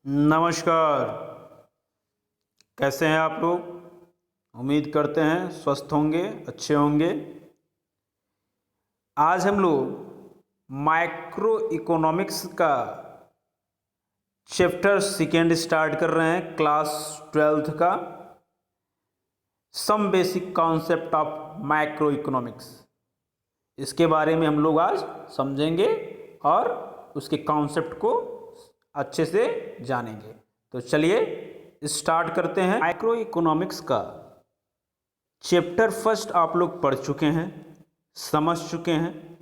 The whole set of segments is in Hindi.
नमस्कार। कैसे हैं आप लोग? उम्मीद करते हैं स्वस्थ होंगे, अच्छे होंगे। आज हम लोग माइक्रो इकोनॉमिक्स का चैप्टर सेकेंड स्टार्ट कर रहे हैं, क्लास 12th का। Some basic concept of micro economics, इसके बारे में हम लोग आज समझेंगे और उसके कॉन्सेप्ट को अच्छे से जानेंगे। तो चलिए स्टार्ट करते हैं। माइक्रो इकोनॉमिक्स का चैप्टर फर्स्ट आप लोग पढ़ चुके हैं, समझ चुके हैं।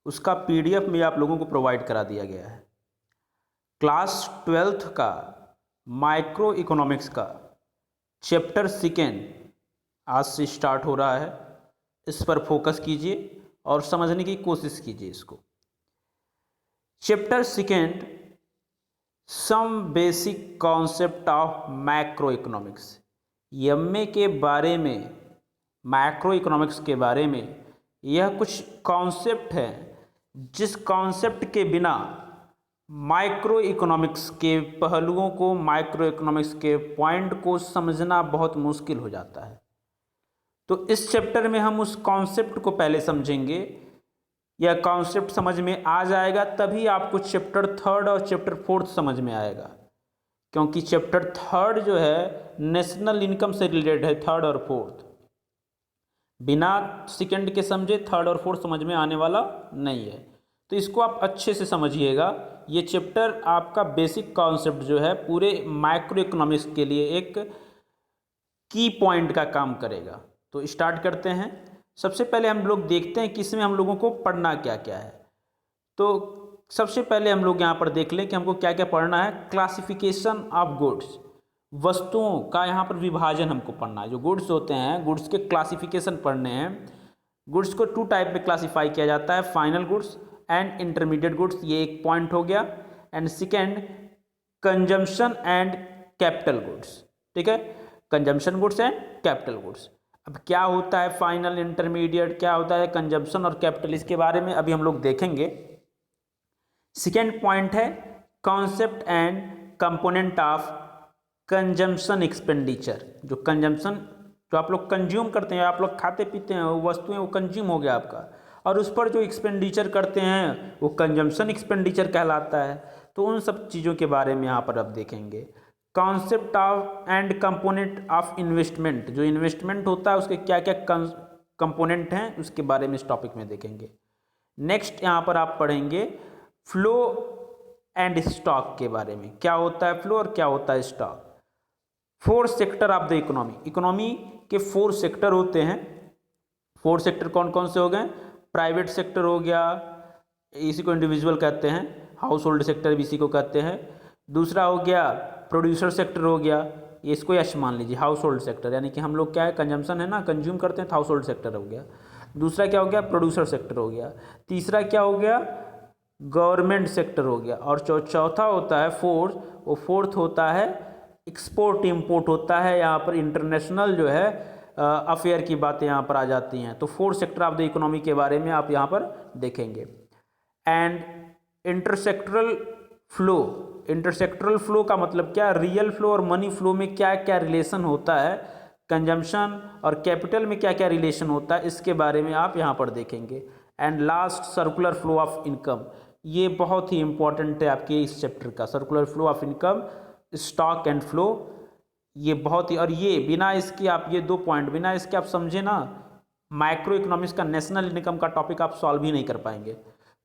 उसका पीडीएफ में आप लोगों को प्रोवाइड करा दिया गया है। क्लास 12th का माइक्रो इकोनॉमिक्स का चैप्टर सेकेंड आज से स्टार्ट हो रहा है। इस पर फोकस कीजिए और समझने की कोशिश कीजिए इसको। Chapter second, some basic concept of macro economics. MA के बारे में, मैक्रो इकोनॉमिक्स के बारे में यह कुछ कॉन्सेप्ट है जिस कॉन्सेप्ट के बिना माइक्रो इकोनॉमिक्स के पहलुओं को, माइक्रो इकोनॉमिक्स के पॉइंट को समझना बहुत मुश्किल हो जाता है। तो इस चैप्टर में हम उस कॉन्सेप्ट को पहले समझेंगे। यह कॉन्सेप्ट समझ में आ जाएगा तभी आपको चैप्टर थर्ड और चैप्टर फोर्थ समझ में आएगा, क्योंकि चैप्टर थर्ड जो है नेशनल इनकम से रिलेटेड है, थर्ड और फोर्थ। बिना सेकंड के समझे थर्ड और फोर्थ समझ में आने वाला नहीं है। तो इसको आप अच्छे से समझिएगा। ये चैप्टर आपका बेसिक कॉन्सेप्ट जो है पूरे माइक्रो इकोनॉमिक्स के लिए एक की पॉइंट का काम करेगा। तो स्टार्ट करते हैं। सबसे पहले हम लोग देखते हैं कि इसमें हम लोगों को पढ़ना क्या क्या है। तो सबसे पहले हम लोग यहाँ पर देख लें कि हमको क्या क्या पढ़ना है। क्लासिफिकेशन ऑफ गुड्स, वस्तुओं का यहाँ पर विभाजन हमको पढ़ना है। जो गुड्स होते हैं, गुड्स के क्लासिफिकेशन पढ़ने हैं। गुड्स को टू टाइप में क्लासीफाई किया जाता है, final goods and intermediate goods. ये एक पॉइंट हो गया। And second, consumption and capital goods. ठीक है, consumption goods and capital goods. अब क्या होता है फाइनल, इंटरमीडिएट, क्या होता है कंजम्पशन और कैपिटल, इसके बारे में अभी हम लोग देखेंगे। सेकेंड पॉइंट है concept and component of consumption expenditure. जो कंजम्पशन, जो आप लोग कंज्यूम करते हैं, आप लोग खाते पीते हैं, वो वस्तुएं, वो कंज्यूम हो गया आपका, और उस पर जो एक्सपेंडिचर करते हैं वो कंजम्पशन एक्सपेंडिचर कहलाता है। तो उन सब चीज़ों के बारे में यहाँ पर अब देखेंगे। Concept of and component of investment, जो इन्वेस्टमेंट होता है उसके क्या क्या कंपोनेंट हैं उसके बारे में इस टॉपिक में देखेंगे। नेक्स्ट यहाँ पर आप पढ़ेंगे फ्लो एंड स्टॉक के बारे में। क्या होता है फ्लो और क्या होता है stock. Four sector of the economy, economy के फोर सेक्टर होते हैं। फोर सेक्टर कौन कौन से हो गए? प्राइवेट सेक्टर हो गया, इसी को इंडिविजुअल कहते हैं। हाउस होल्ड सेक्टर भी इसी को कहते हैं। दूसरा हो गया प्रोड्यूसर सेक्टर हो गया, ये इसको यश मान लीजिए। हाउस होल्ड सेक्टर यानी कि हम लोग क्या है, कंजम्पशन है ना, कंज्यूम करते हैं, तो हाउस होल्ड सेक्टर हो गया। दूसरा क्या हो गया? प्रोड्यूसर सेक्टर हो गया। तीसरा क्या हो गया? गवर्नमेंट सेक्टर हो गया। और चौथा होता है फोर्थ, वो फोर्थ होता है एक्सपोर्ट इम्पोर्ट होता है। यहाँ पर इंटरनेशनल जो है अफेयर की बातें यहाँ पर आ जाती हैं। तो fourth sector of the economy के बारे में आप यहाँ पर देखेंगे। एंड इंटरसेक्टरल फ्लो, इंटरसेक्टरल फ्लो का मतलब क्या? रियल फ्लो और मनी फ्लो में क्या क्या रिलेशन होता है, कंजम्पशन और कैपिटल में क्या क्या रिलेशन होता है, इसके बारे में आप यहाँ पर देखेंगे। And last, circular flow of income. ये बहुत ही इंपॉर्टेंट है आपके इस चैप्टर का, circular flow of income, stock and flow. ये बहुत ही, और ये बिना इसके आप, ये दो पॉइंट बिना इसके आप समझे ना, माइक्रो इकोनॉमिक्स का नेशनल इनकम का टॉपिक आप सॉल्व ही नहीं कर पाएंगे।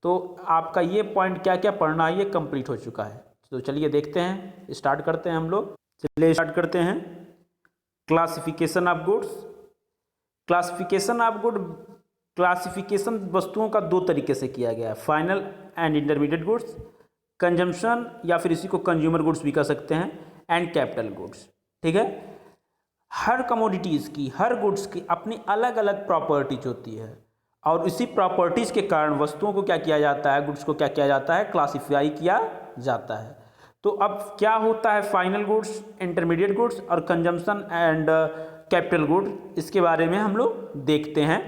तो आपका ये पॉइंट क्या क्या पढ़ना है ये कंप्लीट हो चुका है। तो चलिए देखते हैं, स्टार्ट करते हैं हम लोग। चलिए स्टार्ट करते हैं। Classification of goods. Classification of good, classification वस्तुओं का दो तरीके से किया गया है, final and intermediate goods, consumption या फिर इसी को कंज्यूमर गुड्स भी कह सकते हैं, एंड कैपिटल गुड्स। ठीक है, हर कमोडिटीज़ की, हर गुड्स की अपनी अलग अलग प्रॉपर्टीज होती है, और इसी प्रॉपर्टीज़ के कारण वस्तुओं को क्या किया जाता है, गुड्स को क्या किया जाता है, क्लासिफाई किया जाता है। तो अब क्या होता है फाइनल गुड्स, इंटरमीडिएट गुड्स और कंजम्पशन एंड कैपिटल गुड, इसके बारे में हम लोग देखते हैं।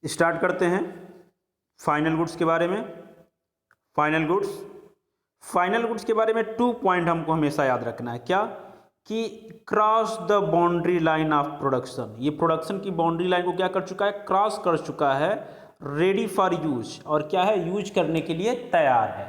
स्टार्ट करते हैं फाइनल गुड्स के बारे में। फाइनल गुड्स, फाइनल गुड्स के बारे में 2 पॉइंट हमको हमेशा याद रखना है। क्या? कि cross the boundary line of production, ये प्रोडक्शन की बाउंड्री लाइन को क्या कर चुका है? क्रॉस कर चुका है, रेडी फॉर यूज, और क्या है? यूज करने के लिए तैयार है।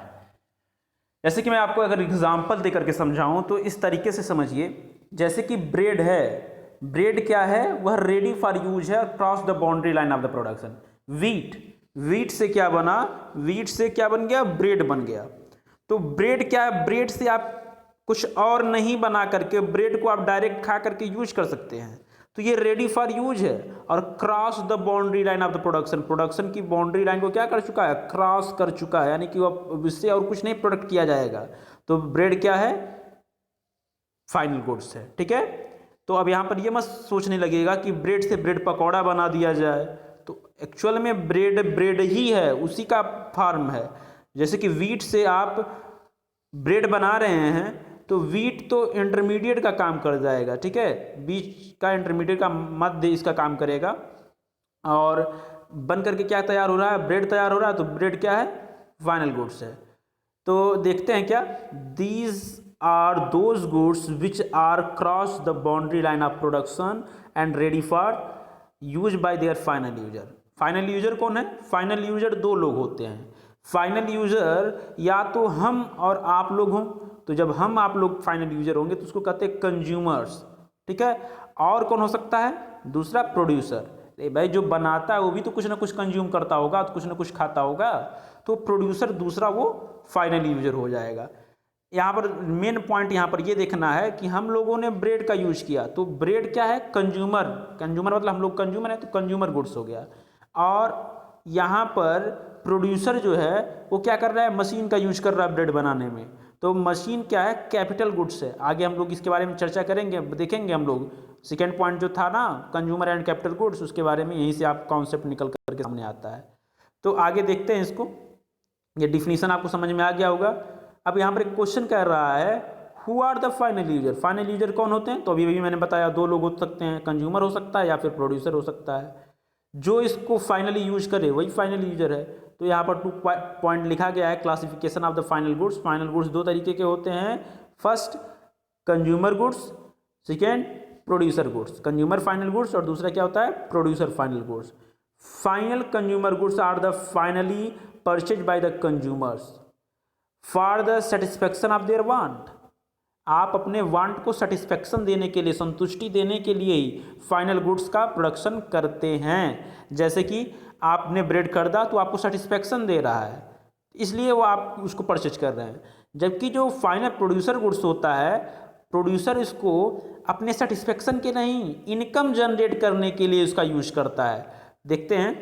जैसे कि मैं आपको अगर एग्जांपल दे करके समझाऊं तो इस तरीके से समझिए, जैसे कि ब्रेड है, ब्रेड क्या है? वह रेडी फॉर यूज है, cross the boundary line of the production. Wheat, wheat से क्या बना? वीट से क्या बन गया? ब्रेड बन गया। तो ब्रेड क्या है? ब्रेड से आप कुछ और नहीं बना करके ब्रेड को आप डायरेक्ट खा करके यूज कर सकते हैं, तो ये रेडी फॉर यूज है। और cross the boundary line of the production, production की बाउंड्री लाइन को क्या कर चुका है? क्रॉस कर चुका है, यानी कि वो इससे और कुछ नहीं प्रोडक्ट किया जाएगा। तो ब्रेड क्या है? फाइनल गुड्स है। ठीक है, तो अब यहाँ पर ये मत सोचने लगेगा कि ब्रेड से ब्रेड पकौड़ा बना दिया जाए, तो एक्चुअल में ब्रेड ब्रेड ही है, उसी का फॉर्म है। जैसे कि वीट से आप ब्रेड बना रहे हैं, तो वीट तो इंटरमीडिएट का काम कर जाएगा। ठीक है, बीच का इंटरमीडिएट का मध्य इसका काम करेगा, और बन करके क्या तैयार हो रहा है? ब्रेड तैयार हो रहा है। तो ब्रेड क्या है? फाइनल गुड्स है। तो देखते हैं क्या, these are those goods which are cross the boundary line of production and ready for use by their final user. Final user कौन है? फाइनल यूजर दो लोग होते हैं। फाइनल यूजर या तो हम और आप लोग हों, तो जब हम आप लोग फाइनल यूजर होंगे तो उसको कहते हैं कंज्यूमर्स। ठीक है, और कौन हो सकता है? दूसरा प्रोड्यूसर। भाई जो बनाता है वो भी तो कुछ ना कुछ कंज्यूम करता होगा, तो कुछ ना कुछ खाता होगा, तो प्रोड्यूसर दूसरा वो फाइनल यूजर हो जाएगा। यहाँ पर मेन पॉइंट यहाँ पर ये देखना है कि हम लोगों ने ब्रेड का यूज किया, तो ब्रेड क्या है? कंज्यूमर, कंज्यूमर मतलब हम लोग कंज्यूमर है, तो कंज्यूमर गुड्स हो गया। और यहाँ पर प्रोड्यूसर जो है वो क्या कर रहा है? मशीन का यूज कर रहा है ब्रेड बनाने में, तो मशीन क्या है? कैपिटल गुड्स है। आगे हम लोग इसके बारे में चर्चा करेंगे, देखेंगे हम लोग। सेकेंड पॉइंट जो था ना, कंज्यूमर एंड कैपिटल गुड्स, उसके बारे में यहीं से आप कॉन्सेप्ट निकल करके सामने आता है। तो आगे देखते हैं इसको, ये डिफिनीशन आपको समझ में आ गया होगा। अब यहाँ पर एक क्वेश्चन कर रहा है, who are the final user? Final user कौन होते हैं? तो अभी मैंने बताया दो लोग हो सकते हैं, कंज्यूमर हो सकता है या फिर प्रोड्यूसर हो सकता है। जो इसको फाइनली यूज करे वही फाइनल यूजर है। तो यहाँ पर 2 पॉइंट लिखा गया है, classification of the final goods. Final goods दो तरीके के होते हैं, first consumer goods, second producer goods. Consumer final goods और दूसरा क्या होता है? Producer final goods. Final consumer goods are the finally purchase by the consumers for the satisfaction of their want. आप अपने वांट को सेटिस्फेक्शन देने के लिए, संतुष्टि देने के लिए ही फाइनल गुड्स का प्रोडक्शन करते हैं। जैसे कि आपने ब्रेड खरीदा तो आपको सेटिस्फेक्शन दे रहा है, इसलिए वो आप उसको परचेज कर रहे हैं। जबकि जो फाइनल प्रोड्यूसर गुड्स होता है, प्रोड्यूसर इसको अपने सेटिस्फेक्शन के नहीं, इनकम जनरेट करने के लिए उसका यूज करता है। देखते हैं,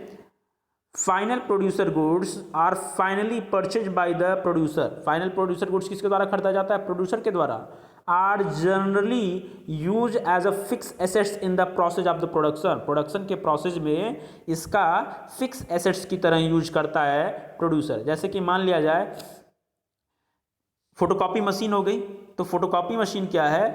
final producer goods are finally purchase by the producer. Final producer goods किसके द्वारा खरीदा जाता है? प्रोड्यूसर के द्वारा। Are generally use as a fix assets in the process of the production. Production के प्रोसेस में इसका फिक्स एसेट्स की तरह यूज करता है प्रोड्यूसर। जैसे कि मान लिया जाए फोटोकॉपी मशीन हो गई, तो फोटोकॉपी मशीन क्या है?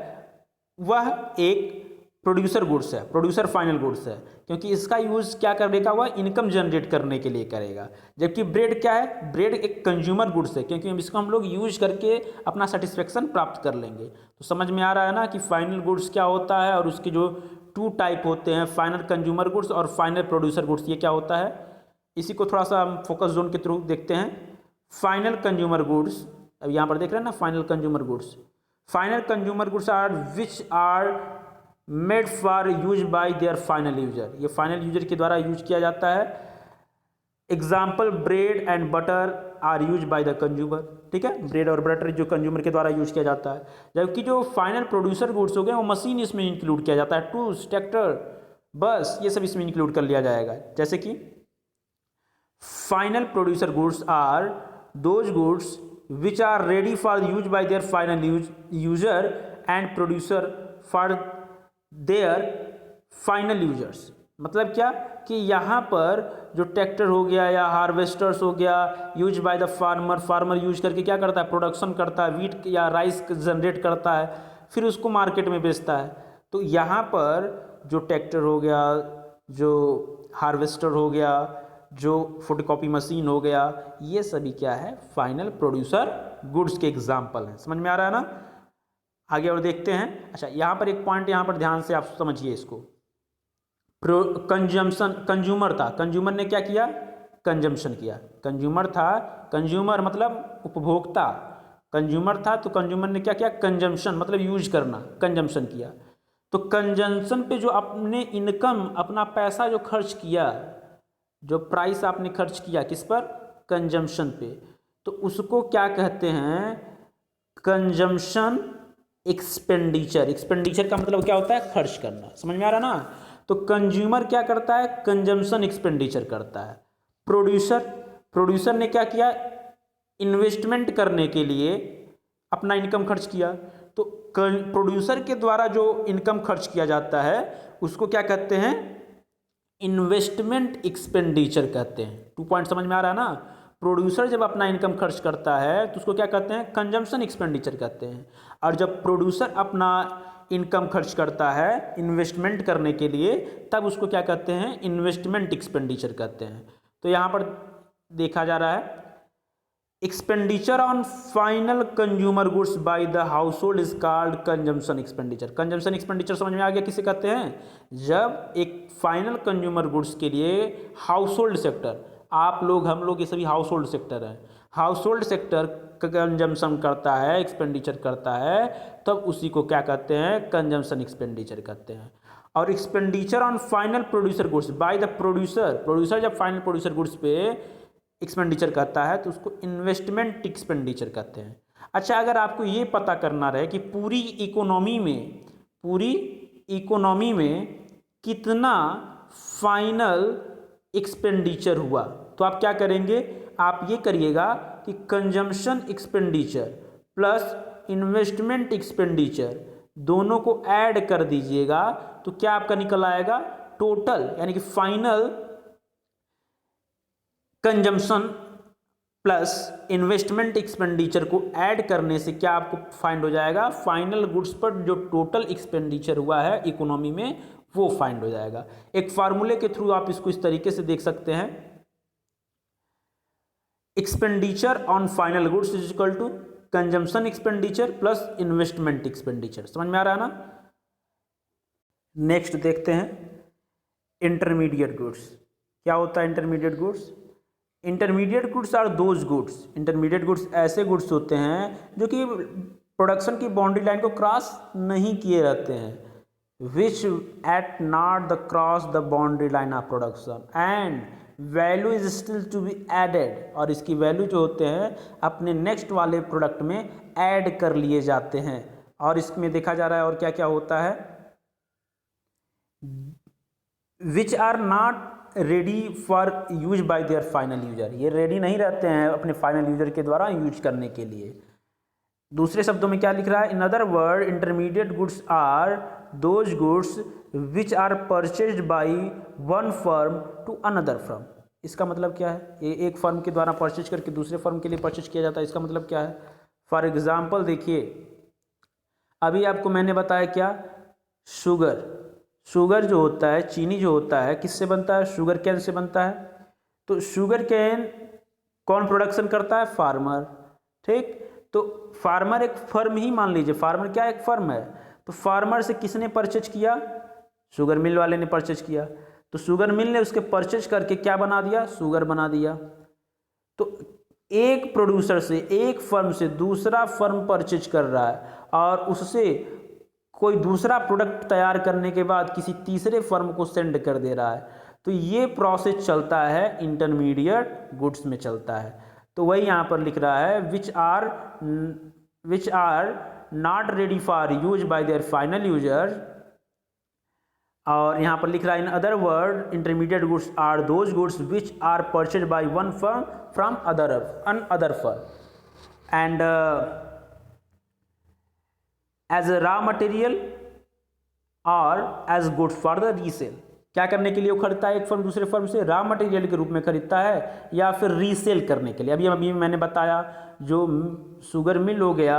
वह एक प्रोड्यूसर गुड्स है, प्रोड्यूसर फाइनल गुड्स है, क्योंकि इसका यूज क्या करेगा? वह इनकम जनरेट करने के लिए करेगा। जबकि ब्रेड क्या है? ब्रेड एक कंज्यूमर गुड्स है, क्योंकि इसको हम लोग यूज करके अपना सेटिस्फेक्शन प्राप्त कर लेंगे। तो समझ में आ रहा है ना कि फाइनल गुड्स क्या होता है, और उसके जो 2 टाइप होते हैं, फाइनल कंज्यूमर गुड्स और फाइनल प्रोड्यूसर गुड्स, ये क्या होता है? इसी को थोड़ा सा हम फोकस जोन के थ्रू देखते हैं। फाइनल कंज्यूमर गुड्स, अब यहाँ पर देख रहे हैं ना, final consumer goods. Final consumer goods are which are made for use by their final user. ये फाइनल यूजर के द्वारा यूज किया जाता है। Example, bread and butter are use by the consumer. ठीक है, ब्रेड और बटर जो कंज्यूमर के द्वारा यूज किया जाता है। जबकि जो फाइनल प्रोड्यूसर गुड्स हो गए, वो मशीन इसमें इंक्लूड किया जाता है, टूल्स, ट्रैक्टर, बस ये सब इसमें इंक्लूड कर लिया जाएगा। जैसे कि final producer goods are those goods which are ready for use by their final user and producer for their final users. मतलब क्या कि यहाँ पर जो ट्रैक्टर हो गया या हार्वेस्टर्स हो गया, use by the farmer, farmer use करके क्या करता है? प्रोडक्शन करता है, वीट या राइस जनरेट करता है, फिर उसको मार्केट में बेचता है। तो यहाँ पर जो ट्रैक्टर हो गया, जो हार्वेस्टर हो गया, जो फोटोकॉपी मशीन हो गया, ये सभी क्या है, फाइनल प्रोड्यूसर गुड्स के एग्जाम्पल हैं। समझ में आ रहा है ना। आगे और देखते हैं। अच्छा, यहाँ पर एक पॉइंट यहाँ पर ध्यान से आप समझिए इसको। कंजम्पशन, कंज्यूमर था, कंज्यूमर ने क्या किया, कंजम्पशन किया। कंज्यूमर था, कंज्यूमर मतलब उपभोक्ता, कंज्यूमर था तो कंज्यूमर ने क्या किया, कंजम्पशन मतलब यूज करना, कंजम्पशन किया। तो कंजम्पशन पे जो आपने इनकम, अपना पैसा जो खर्च किया, जो प्राइस आपने खर्च किया किस पर, कंजम्पशन पे, तो उसको क्या कहते हैं, कंजम्पशन एक्सपेंडिचर। एक्सपेंडिचर का मतलब क्या होता है, खर्च करना। समझ में आ रहा ना। तो कंज्यूमर क्या करता है, कंजम्पशन एक्सपेंडिचर करता है। प्रोड्यूसर, प्रोड्यूसर ने क्या किया, इन्वेस्टमेंट करने के लिए अपना इनकम खर्च किया। तो प्रोड्यूसर के द्वारा जो इनकम खर्च किया जाता है उसको क्या कहते हैं, इन्वेस्टमेंट एक्सपेंडिचर कहते हैं। 2 पॉइंट समझ में आ रहा है ना। प्रोड्यूसर जब अपना इनकम खर्च करता है तो उसको क्या कहते हैं, कंजम्पशन एक्सपेंडिचर कहते हैं। और जब प्रोड्यूसर अपना इनकम खर्च करता है इन्वेस्टमेंट करने के लिए, तब उसको क्या कहते हैं, इन्वेस्टमेंट एक्सपेंडिचर कहते हैं। तो यहाँ पर देखा जा रहा है, expenditure on final consumer goods by the house hold is called consumption expenditure. Consumption expenditure समझ में आ गया, किसे कहते हैं, जब एक फाइनल कंज्यूमर गुड्स के लिए हाउस होल्ड सेक्टर, आप लोग, हम लोग, ये सभी हाउस होल्ड सेक्टर हैं, हाउस होल्ड सेक्टर कंजम्पशन करता है, एक्सपेंडिचर करता है, तब उसी को क्या कहते हैं, कंजम्पशन एक्सपेंडिचर कहते हैं। और expenditure on final producer goods by the producer, producer जब फाइनल प्रोड्यूसर गुड्स पे एक्सपेंडिचर करता है तो उसको इन्वेस्टमेंट एक्सपेंडिचर कहते हैं। अच्छा, अगर आपको ये पता करना रहे कि पूरी इकोनॉमी में कितना फाइनल एक्सपेंडिचर हुआ, तो आप क्या करेंगे, आप ये करिएगा कि consumption expenditure plus investment expenditure दोनों को ऐड कर दीजिएगा, तो क्या आपका निकल आएगा, टोटल यानी कि final consumption plus investment expenditure को ऐड करने से क्या आपको फाइंड हो जाएगा, फाइनल गुड्स पर जो टोटल एक्सपेंडिचर हुआ है इकोनॉमी में वो फाइंड हो जाएगा। एक फार्मूले के थ्रू आप इसको इस तरीके से देख सकते हैं, expenditure on final goods is equal to consumption expenditure plus investment expenditure. समझ में आ रहा है ना। नेक्स्ट देखते हैं इंटरमीडिएट गुड्स। क्या होता है intermediate goods, intermediate goods are those goods, intermediate goods ऐसे गुड्स होते हैं जो कि प्रोडक्शन की बाउंड्री लाइन को क्रॉस नहीं किए रहते हैं, which at not the cross the boundary line of production and value is still to be added, और इसकी वैल्यू जो होते हैं अपने नेक्स्ट वाले प्रोडक्ट में ऐड कर लिए जाते हैं। और इसमें देखा जा रहा है और क्या क्या होता है, which are not ready for use by their final user, ये रेडी नहीं रहते हैं अपने फाइनल यूजर के द्वारा यूज करने के लिए। दूसरे शब्दों में क्या लिख रहा है, in other word intermediate goods are those goods which are purchased by one firm to another firm. इसका मतलब क्या है, ये एक फर्म के द्वारा परचेज करके दूसरे फर्म के लिए परचेज किया जाता है। इसका मतलब क्या है, फॉर एग्जाम्पल देखिए, अभी आपको मैंने बताया क्या, शुगर जो होता है, चीनी जो होता है, किससे बनता है, शुगर कैन से बनता है। तो शुगर कैन कौन प्रोडक्शन करता है, फार्मर। ठीक, तो फार्मर एक फर्म ही मान लीजिए, फार्मर क्या एक फर्म है। तो फार्मर से किसने परचेज किया, शुगर मिल वाले ने परचेज किया। तो शुगर मिल ने उसके परचेज करके क्या बना दिया, शुगर बना दिया। तो एक प्रोड्यूसर से, एक फर्म से दूसरा फर्म परचेज कर रहा है और उससे कोई दूसरा प्रोडक्ट तैयार करने के बाद किसी तीसरे फर्म को सेंड कर दे रहा है। तो ये प्रोसेस चलता है इंटरमीडिएट गुड्स में चलता है। तो वही यहाँ पर लिख रहा है which are not ready for use by their final user, और यहाँ पर लिख रहा है in other word intermediate goods are those goods which are purchase by one firm from other firm and as a raw material और as goods for the resale. क्या करने के लिए वो खरीदता है, एक फर्म दूसरे फर्म से रॉ मटेरियल के रूप में खरीदता है या फिर रीसेल करने के लिए। अभी मैंने बताया, जो शुगर मिल हो गया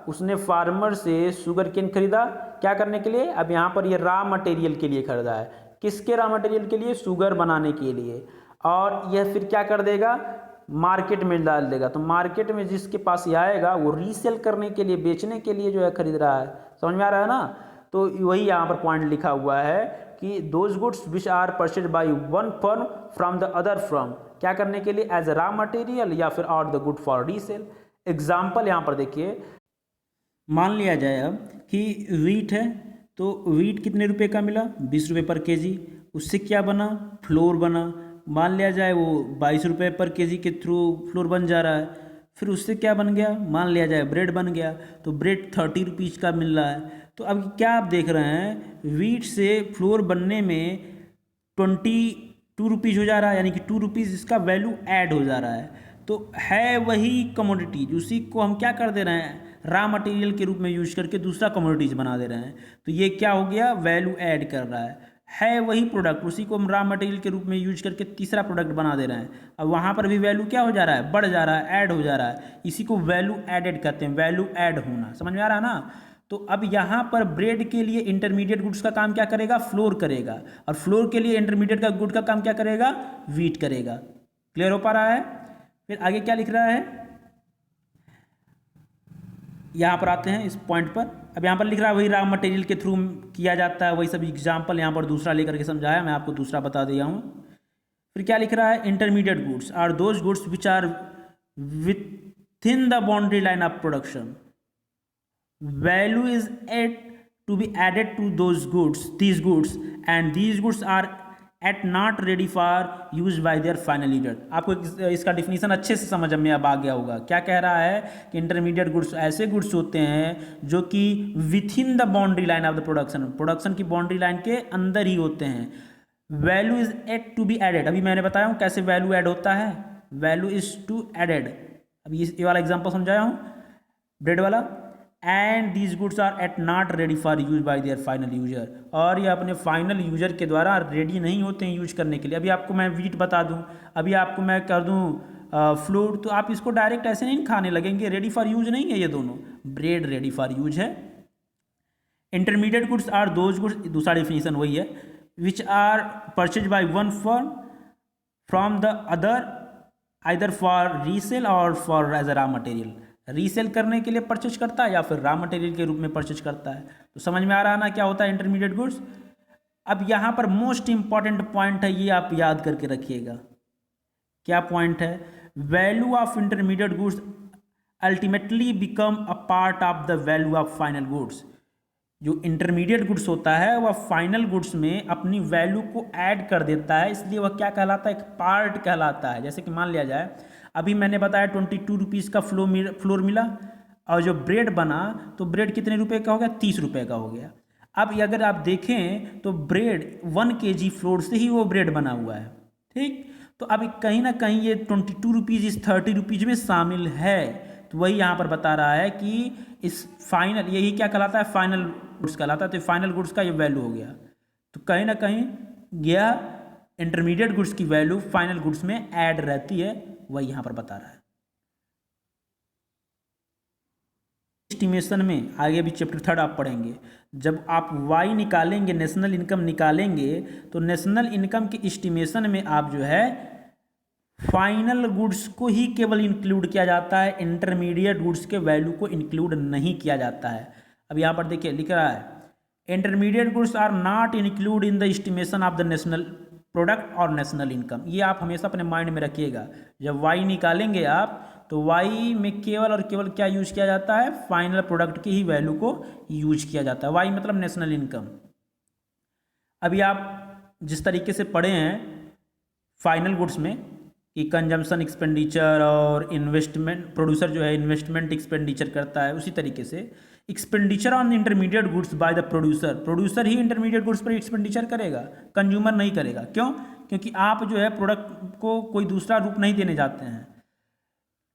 उसने फार्मर से शुगर केन खरीदा, क्या करने के लिए, अब यहाँ पर ये रॉ मटेरियल के लिए खरीदा है। किसके रॉ मटेरियल के लिए, शुगर बनाने के लिए। और यह फिर क्या कर देगा, मार्केट में डाल देगा। तो मार्केट में जिसके पास ये आएगा वो रीसेल करने के लिए, बेचने के लिए जो है खरीद रहा है। समझ में आ रहा है ना। तो वही यहाँ पर पॉइंट लिखा हुआ है कि those goods which are purchase by one firm from the other firm, क्या करने के लिए, एज रॉ मटेरियल या फिर और the good for resale. Example यहाँ पर देखिए, मान लिया जाए अब कि वीट है, तो वीट कितने रुपए का मिला, 20 रुपये पर केजी। उससे क्या बना, फ्लोर बना। मान लिया जाए वो 22 रुपये पर केजी के थ्रू फ्लोर बन जा रहा है। फिर उससे क्या बन गया, मान लिया जाए ब्रेड बन गया, तो ब्रेड 30 रुपीज़ का मिल रहा है। तो अब क्या आप देख रहे हैं, वीट से फ्लोर बनने में 22 रुपीज़ हो जा रहा है, यानी कि 2 रुपीज़ इसका वैल्यू ऐड हो जा रहा है। तो है वही कमोडिटीज, उसी को हम क्या कर दे रहे हैं, रॉ मटेरियल के रूप में यूज करके दूसरा कमोडिटीज बना दे रहे हैं। तो ये क्या हो गया, वैल्यू ऐड कर रहा है वही प्रोडक्ट, उसी को हम रॉ मटेरियल के रूप में यूज करके तीसरा प्रोडक्ट बना दे रहे हैं। अब वहाँ पर भी वैल्यू क्या हो जा रहा है, बढ़ जा रहा है, ऐड हो जा रहा है। इसी को वैल्यू एडेड कहते हैं, वैल्यू ऐड होना। समझ में आ रहा है ना। तो अब यहाँ पर ब्रेड के लिए इंटरमीडिएट गुड्स का काम क्या करेगा, फ्लोर करेगा, और फ्लोर के लिए इंटरमीडिएट का गुड का काम क्या करेगा, वीट करेगा। क्लियर हो पा रहा है। फिर आगे क्या लिख रहा है, यहाँ पर आते हैं इस पॉइंट पर। अब यहाँ पर लिख रहा है वही रॉ मटेरियल के थ्रू किया जाता है, वही सब एग्जाम्पल यहाँ पर दूसरा लेकर के समझाया, मैं आपको दूसरा बता दिया हूँ। फिर क्या लिख रहा है, intermediate goods are those goods which are within the boundary line of production, value is add to be added to those goods, these goods, and these goods are at not ready for use by their final user. आपको इसका डिफिनीशन अच्छे से समझ में अब आ गया होगा। क्या कह रहा है कि इंटरमीडिएट गुड्स ऐसे गुड्स होते हैं जो कि within the boundary line of the production की बाउंड्री लाइन के अंदर ही होते हैं। Value is add to be added, अभी मैंने बताया हूँ कैसे वैल्यू ऐड होता है, वैल्यू इज टू एडेड। अभी ये वाला एग्जाम्पल समझाया हूँ ब्रेड वाला। And these goods are at not ready for use by their final user, और ये अपने फाइनल यूजर के द्वारा रेडी नहीं होते हैं यूज करने के लिए। अभी आपको मैं वीट बता दूं, अभी आपको मैं कर दूं फ्लोर, तो आप इसको डायरेक्ट ऐसे नहीं खाने लगेंगे, रेडी फॉर यूज नहीं है ये दोनों। ब्रेड रेडी फॉर यूज है। Intermediate goods are those goods, दूसरा डेफिनेशन वही है, which are purchase by one firm from the other either for resale और for as a raw material. Resale करने के लिए परचेज करता है या फिर रॉ मटेरियल के रूप में परचेज करता है। तो समझ में आ रहा है ना क्या होता है इंटरमीडिएट गुड्स। अब यहाँ पर मोस्ट इंपॉर्टेंट पॉइंट है, ये आप याद करके रखिएगा। क्या पॉइंट है, value of intermediate goods ultimately become a part of the value of final goods. जो इंटरमीडिएट गुड्स होता है वह फाइनल गुड्स में अपनी वैल्यू को ऐड कर देता है, इसलिए वह क्या कहलाता है, एक पार्ट कहलाता है। जैसे कि मान लिया जाए अभी मैंने बताया 22 रुपीज़ का फ्लोर मिला, और जो ब्रेड बना तो ब्रेड कितने रुपए का हो गया, 30 रुपये का हो गया। अब अगर आप देखें तो ब्रेड 1 kg फ्लोर से ही वो ब्रेड बना हुआ है, ठीक। तो अब कहीं ना कहीं ये 22 रुपीज़ इस 30 रुपीज़ में शामिल है। तो वही यहाँ पर बता रहा है कि इस फाइनल, यही क्या कहलाता है, फाइनल गुड्स कहलाता है। तो फाइनल गुड्स का ये वैल्यू हो गया। तो कहीं ना कहीं यह इंटरमीडिएट गुड्स की वैल्यू फाइनल गुड्स में ऐड रहती है, वही यहाँ पर बता रहा है। एस्टिमेशन में आगे भी चैप्टर 3 आप पढ़ेंगे। जब आप वाई निकालेंगे, नेशनल इनकम निकालेंगे, तो नेशनल इनकम के एस्टिमेशन में आप जो है फाइनल गुड्स को ही केवल इंक्लूड किया जाता है, इंटरमीडिएट गुड्स के वैल्यू को इंक्लूड नहीं किया जाता है। अब यहाँ पर देखिए लिख रहा है, intermediate goods are not include in the estimation of the national product और नेशनल इनकम। ये आप हमेशा अपने माइंड में रखिएगा। जब वाई निकालेंगे आप, तो वाई में केवल और केवल क्या यूज किया जाता है, फाइनल प्रोडक्ट की ही वैल्यू को यूज किया जाता है। वाई मतलब नेशनल इनकम। अभी आप जिस तरीके से पढ़े हैं फाइनल गुड्स में कि कंजम्पशन एक्सपेंडिचर और इन्वेस्टमेंट, प्रोड्यूसर जो है इन्वेस्टमेंट एक्सपेंडिचर करता है, उसी तरीके से expenditure on intermediate goods by the producer he intermediate goods पर एक्सपेंडिचर करेगा, कंज्यूमर नहीं करेगा। क्यों? क्योंकि आप जो है प्रोडक्ट को कोई दूसरा रूप नहीं देने जाते हैं।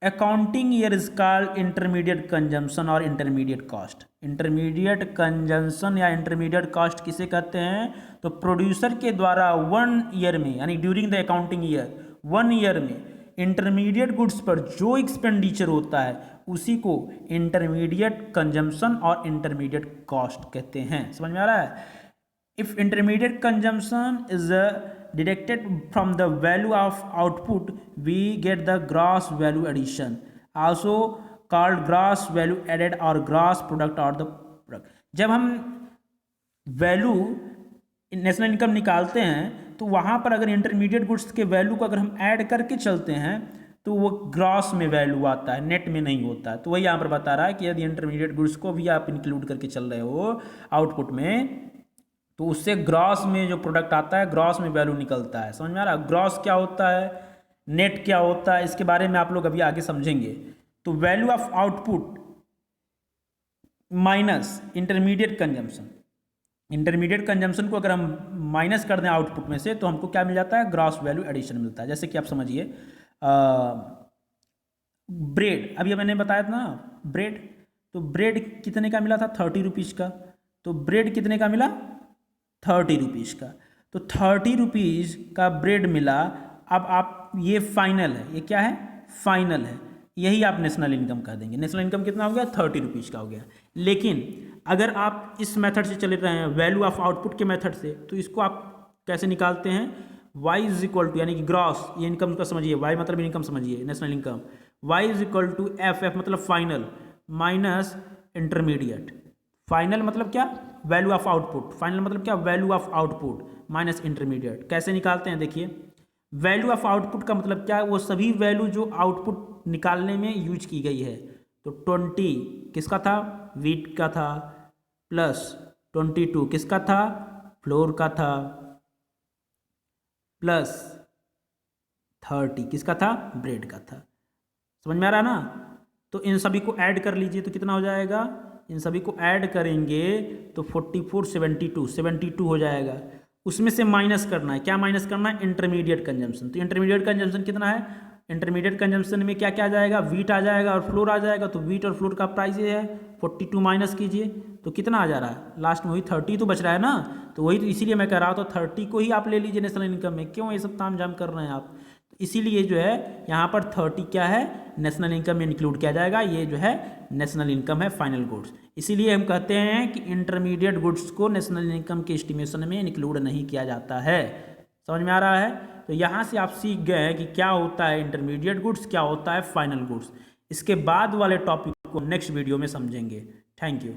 Accounting year is called intermediate consumption और इंटरमीडिएट कॉस्ट। इंटरमीडिएट कंजम्पशन या इंटरमीडिएट कॉस्ट किसे कहते हैं, तो प्रोड्यूसर के द्वारा 1 ईयर में, यानी during the accounting year 1 year में इंटरमीडिएट गुड्स पर जो एक्सपेंडिचर होता है उसी को इंटरमीडिएट कंजम्पशन और इंटरमीडिएट कॉस्ट कहते हैं। समझ में आ रहा है। If intermediate consumption is deducted from the value of output we get the gross value addition, also called gross value added और ग्रॉस प्रोडक्ट और द प्रोडक्ट। जब हम वैल्यू नेशनल इनकम निकालते हैं तो वहाँ पर अगर इंटरमीडिएट गुड्स के वैल्यू को अगर हम ऐड करके चलते हैं तो वो ग्रॉस में वैल्यू आता है, नेट में नहीं होता है। तो वही यहाँ पर बता रहा है कि यदि इंटरमीडिएट गुड्स को भी आप इंक्लूड करके चल रहे हो आउटपुट में तो उससे ग्रॉस में जो प्रोडक्ट आता है ग्रॉस में वैल्यू निकलता है। समझ में आ रहा है? ग्रॉस क्या होता है, नेट क्या होता है, इसके बारे में आप लोग अभी आगे समझेंगे। तो value of output minus intermediate consumption, intermediate consumption को अगर हम माइनस कर दें आउटपुट में से तो हमको क्या मिल जाता है, ग्रॉस वैल्यू एडिशन मिलता है। जैसे कि आप समझिए ब्रेड, अभी मैंने बताया था ना ब्रेड, तो ब्रेड कितने का मिला था, 30 रुपीज़ का। तो ब्रेड कितने का मिला, 30 रुपीज़ का। तो 30 रुपीज़ का ब्रेड मिला। अब आप ये फाइनल है, ये क्या है, फाइनल है, यही आप नेशनल इनकम कह देंगे। नेशनल इनकम कितना हो गया, 30 रुपीज़ का हो गया। लेकिन अगर आप इस मेथड से चले रहे हैं वैल्यू ऑफ आउटपुट के मेथड से, तो इसको आप कैसे निकालते हैं, y इज इक्वल टू, यानी कि ग्रॉस, ये इनकम का समझिए, y मतलब इनकम समझिए, national income, y is equal to F, F मतलब फाइनल, माइनस इंटरमीडिएट। फाइनल मतलब क्या, वैल्यू ऑफ आउटपुट, फाइनल मतलब क्या, value of output minus intermediate. कैसे निकालते हैं देखिए, वैल्यू ऑफ आउटपुट का मतलब क्या है, वो सभी वैल्यू जो आउटपुट निकालने में यूज की गई है। तो 20 किसका था, वीट का था, प्लस 22 किसका था, फ्लोर का था, प्लस 30 किसका था, ब्रेड का था। समझ में आ रहा ना? तो इन सभी को ऐड कर लीजिए तो कितना हो जाएगा, इन सभी को ऐड करेंगे तो 44 72 हो जाएगा। उसमें से माइनस करना है, क्या माइनस करना है, इंटरमीडिएट कंजम्पशन। तो इंटरमीडिएट कंजम्पशन कितना है, इंटरमीडिएट कंजम्पशन में क्या क्या आ जाएगा, वीट आ जाएगा और फ्लोर आ जाएगा। तो वीट और फ्लोर का प्राइस ये है 42 माइनस कीजिए तो कितना आ जा रहा है, लास्ट में वही 30 तो बच रहा है ना। तो वही तो इसीलिए मैं कह रहा हूँ, तो 30 को ही आप ले लीजिए नेशनल इनकम में, क्यों ये सब ताम झाम कर रहे हैं आप। तो इसीलिए जो है यहाँ पर 30 क्या है, नेशनल इनकम में इंक्लूड किया जाएगा। ये जो है नेशनल इनकम है, फाइनल गुड्स। इसीलिए हम कहते हैं कि इंटरमीडिएट गुड्स को नेशनल इनकम के एस्टिमेशन में इंक्लूड नहीं किया जाता है। समझ में आ रहा है? तो यहाँ से आप सीख गए हैं कि क्या होता है इंटरमीडिएट गुड्स, क्या होता है फाइनल गुड्स। इसके बाद वाले टॉपिक को नेक्स्ट वीडियो में समझेंगे। Thank you.